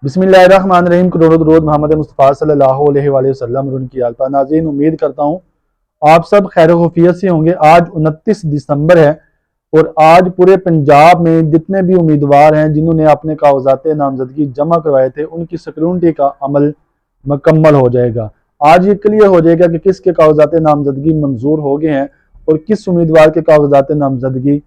बिस्मिल्लाहिर्रहमानिर्रहीम। करोड़ों दरूद मोहम्मद मुस्तफ़ा सल्लल्लाहु अलैहि वसल्लम और उनकी आल पर। नाज़रीन, उम्मीद करता हूँ आप सब खैर खैरियत से होंगे। आज 29 दिसंबर है और आज पूरे पंजाब में जितने भी उम्मीदवार हैं जिन्होंने अपने कागजात नामजदगी जमा करवाए थे उनकी स्क्रूटनी का अमल मुकम्मल हो जाएगा। आज ये क्लियर हो जाएगा कि किसके कागजात नामजदगी मंजूर हो गए हैं और किस उम्मीदवार के कागजात नामजदगी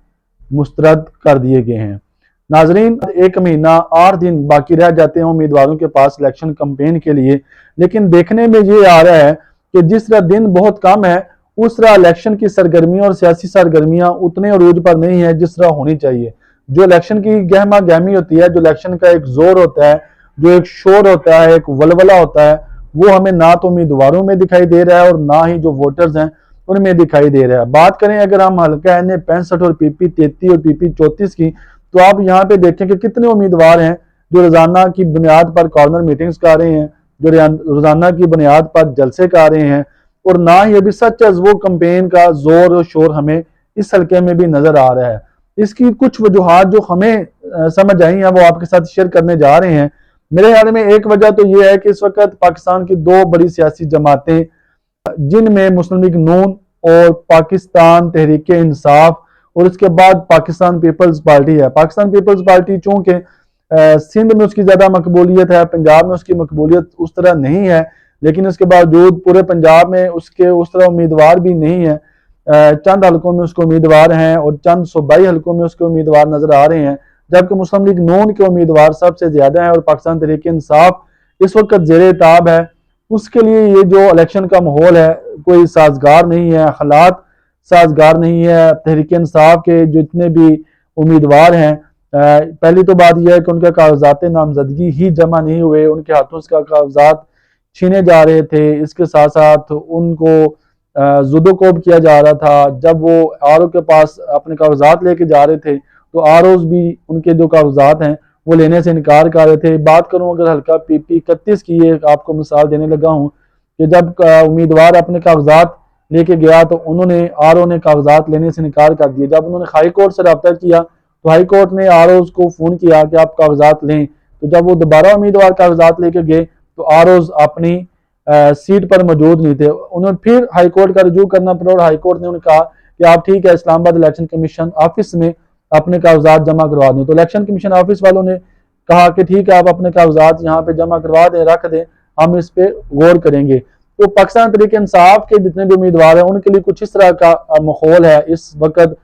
मुस्तरद कर दिए गए हैं। नाजरीन, एक महीना 8 दिन बाकी रह जाते हैं उम्मीदवारों के पास इलेक्शन कैंपेन के लिए, लेकिन देखने में ये आ रहा है कि जिस तरह दिन बहुत कम है उस तरह इलेक्शन की सरगर्मियां और सियासी सरगर्मियां उतने अरूज पर नहीं है जिस तरह होनी चाहिए। जो इलेक्शन की गहमा गहमी होती है, जो इलेक्शन का एक जोर होता है, जो एक शोर होता है, एक वलवला होता है, वो हमें ना तो उम्मीदवारों में दिखाई दे रहा है और ना ही जो वोटर्स हैं उनमें दिखाई दे रहा है। बात करें अगर हम हल्का NA 65 और PP 33 और PP 34 की, तो आप यहाँ पे देखें कि कितने उम्मीदवार हैं जो रोजाना की बुनियाद पर कॉर्नर मीटिंग्स कर रहे हैं, जो रोजाना की बुनियाद पर जलसे कर रहे हैं, और ना ही अभी सच एज वो कैंपेन का जोर और शोर हमें इस हल्के में भी नजर आ रहा है। इसकी कुछ वजूहात जो हमें समझ आई हैं वो आपके साथ शेयर करने जा रहे हैं। मेरे ख्याल में एक वजह तो ये है कि इस वक्त पाकिस्तान की दो बड़ी सियासी जमातें, जिनमें मुस्लिम लीग नून और पाकिस्तान तहरीक इंसाफ और उसके बाद पाकिस्तान पीपल्स पार्टी है। पाकिस्तान पीपल्स पार्टी चूंकि सिंध में उसकी ज़्यादा मकबूलियत है, पंजाब में उसकी मकबूलियत उस तरह नहीं है, लेकिन इसके बावजूद पूरे पंजाब में उसके उस तरह उम्मीदवार भी नहीं है। चंद हलकों में उसके उम्मीदवार हैं और चंद सूबाई हलकों में उसके उम्मीदवार नजर आ रहे हैं, जबकि मुस्लिम लीग नून के उम्मीदवार सबसे ज्यादा हैं और पाकिस्तान तहरीक इंसाफ इस वक्त जेरे ताब है। उसके लिए ये जो इलेक्शन का माहौल है कोई साजगार नहीं है, हालात साजगार नहीं है। तहरीक इंसाफ के जितने भी उम्मीदवार हैं, पहली तो बात यह है कि उनके कागजात नामजदगी ही जमा नहीं हुए, उनके हाथों से कागजात छीने जा रहे थे। इसके साथ साथ उनको जुदोकोब किया जा रहा था। जब वो RO के पास अपने कागजात लेके जा रहे थे तो ROs भी उनके जो कागजात हैं वो लेने से इनकार कर रहे थे। बात करूं अगर हल्का PP 31 की, ये आपको मिसाल देने लगा हूं कि जब उम्मीदवार अपने कागजात लेके गया तो उन्होंने RO ने कागजात लेने से इनकार कर दिया। जब उन्होंने हाई कोर्ट से रब्ता किया तो हाई कोर्ट ने ROs को फोन किया कि आप कागजात लें, तो जब वो दोबारा उम्मीदवार कागजात लेके गए तो ROs अपनी सीट पर मौजूद नहीं थे। उन्होंने फिर हाई कोर्ट का रुजू करना पड़ा और हाई कोर्ट ने उन्हें कहा कि आप ठीक है इस्लामाबाद इलेक्शन कमीशन ऑफिस में अपने कागजात जमा करवा दें। तो इलेक्शन कमीशन ऑफिस वालों ने कहा कि ठीक है आप अपने कागजात यहाँ पे जमा करवा दें, रख दें, हम इस पे गौर करेंगे। तो पाकिस्तान तहरीक इंसाफ के जितने भी उम्मीदवार हैं उनके लिए कुछ इस तरह का माहौल है इस वक्त।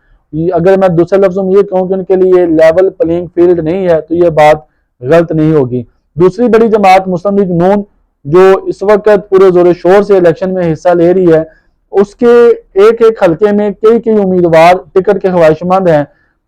अगर मैं दूसरे लफ्जों में ये कहूँ कि उनके लिए लेवल प्लेइंग फील्ड नहीं है तो ये बात गलत नहीं होगी। दूसरी बड़ी जमात मुस्लिम लीग नून जो इस वक्त पूरे जोर शोर से इलेक्शन में हिस्सा ले रही है, उसके एक एक हल्के में कई कई उम्मीदवार टिकट के ख्वाहिशमंद हैं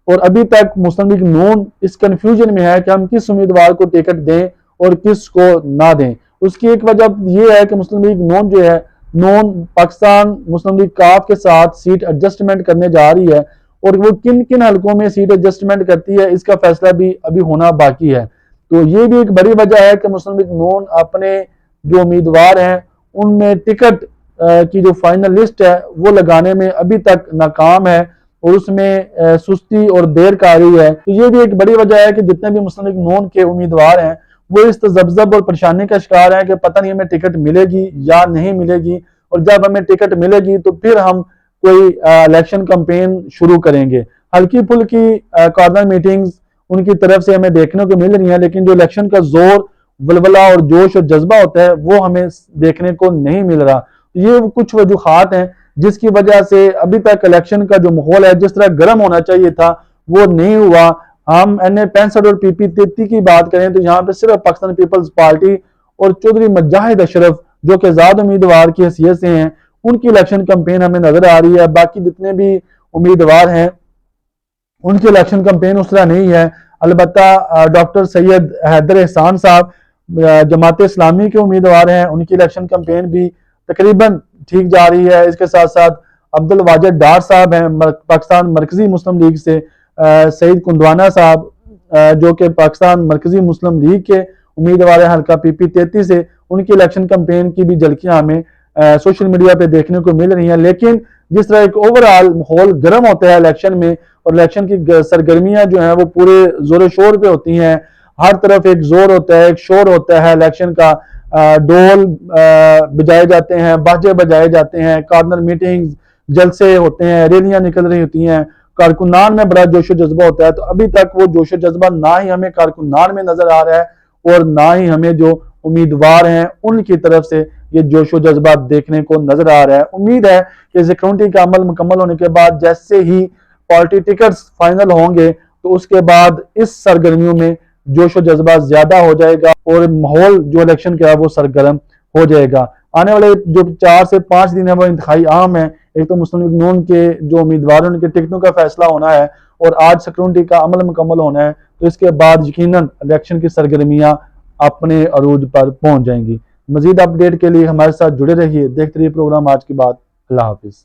और अभी तक मुस्लिम लीग नून इस कंफ्यूजन में है कि हम किस उम्मीदवार को टिकट दें और किस को ना दें। उसकी एक वजह यह है कि मुस्लिम लीग नून जो है, नून पाकिस्तान मुस्लिम लीग काफ के साथ सीट एडजस्टमेंट करने जा रही है और वो किन किन हल्कों में सीट एडजस्टमेंट करती है इसका फैसला भी अभी होना बाकी है। तो ये भी एक बड़ी वजह है कि मुस्लिम लीग नून अपने जो उम्मीदवार हैं उनमें टिकट की जो फाइनल लिस्ट है वो लगाने में अभी तक नाकाम है और उसमें सुस्ती और देर कर रही है। तो ये भी एक बड़ी वजह है कि जितने भी मुस्लिम लीग नून के उम्मीदवार हैं वो इस तजब्जब और परेशानी का शिकार है कि पता नहीं हमें टिकट मिलेगी या नहीं मिलेगी, और जब हमें टिकट मिलेगी तो फिर हम कोई इलेक्शन कैंपेन शुरू करेंगे। हल्की फुल्की कॉर्नर मीटिंग्स उनकी तरफ से हमें देखने को मिल रही है, लेकिन जो इलेक्शन का जोर, वलवला और जोश और जज्बा होता है वो हमें देखने को नहीं मिल रहा। ये कुछ वजूहात हैं जिसकी वजह से अभी तक इलेक्शन का जो माहौल है जिस तरह गर्म होना चाहिए था वो नहीं हुआ। हम NA 65 और PP 33 की बात करें तो यहाँ पे सिर्फ पाकिस्तान पीपल्स पार्टी और चौधरी मुजाहिद अशरफ जो कि आजाद उम्मीदवार की हैसियत से हैं उनकी इलेक्शन कैंपेन हमें नजर आ रही है। बाकी जितने भी उम्मीदवार हैं उनकी इलेक्शन कैंपेन उस तरह नहीं है। अलबत्ता डॉक्टर सैयद हैदर एहसान साहब जमात इस्लामी के उम्मीदवार हैं, उनकी इलेक्शन कैंपेन भी तकरीबन ठीक जा रही है। इसके साथ साथ अब्दुल वाजिद डार साहब हैं पाकिस्तान मरकजी मुस्लिम लीग से, सईद कुंदवाना साहब जो कि पाकिस्तान मरकजी मुस्लिम लीग के उम्मीदवार हैं हल्का PP 33 से, उनकी इलेक्शन कैंपेन की भी झलकियां हमें सोशल मीडिया पे देखने को मिल रही हैं। लेकिन जिस तरह एक ओवरऑल माहौल गर्म होता है इलेक्शन में और इलेक्शन की सरगर्मियां जो हैं वो पूरे जोर शोर पे होती हैं, हर तरफ एक जोर होता है, एक शोर होता है इलेक्शन का। डोल बजाए जाते हैं, बाजे बजाए जाते हैं, कॉर्नर मीटिंग्स, जलसे होते हैं, रैलियां निकल रही होती हैं, कारकुनान में बड़ा जोशो जज्बा होता है। तो अभी तक वो जोशो जज्बा ना ही हमें कारकुनान में नजर आ रहा है और ना ही हमें जो उम्मीदवार हैं उनकी तरफ से ये जोशो जज्बा देखने को नजर आ रहा है। उम्मीद है कि सिक्योरिटी का अमल मुकम्मल होने के बाद जैसे ही पार्टी टिकट्स फाइनल होंगे तो उसके बाद इस सरगर्मियों में जोशो जज्बा ज्यादा हो जाएगा और माहौल जो इलेक्शन का है वो सरगर्म हो जाएगा। आने वाले जो 4 से 5 दिन है वो इंतहाई अहम है। एक तो मुस्लिम लीग नून के जो उम्मीदवार हैं उनके टिकटों का फैसला होना है और आज सिक्योरिटी का अमल मुकम्मल होना है। तो इसके बाद यकीनन इलेक्शन की सरगर्मियां अपने अरूज पर पहुंच जाएंगी। मजीद अपडेट के लिए हमारे साथ जुड़े रहिए, देखते रहिए प्रोग्राम आज की बात। अल्लाह हाफिज।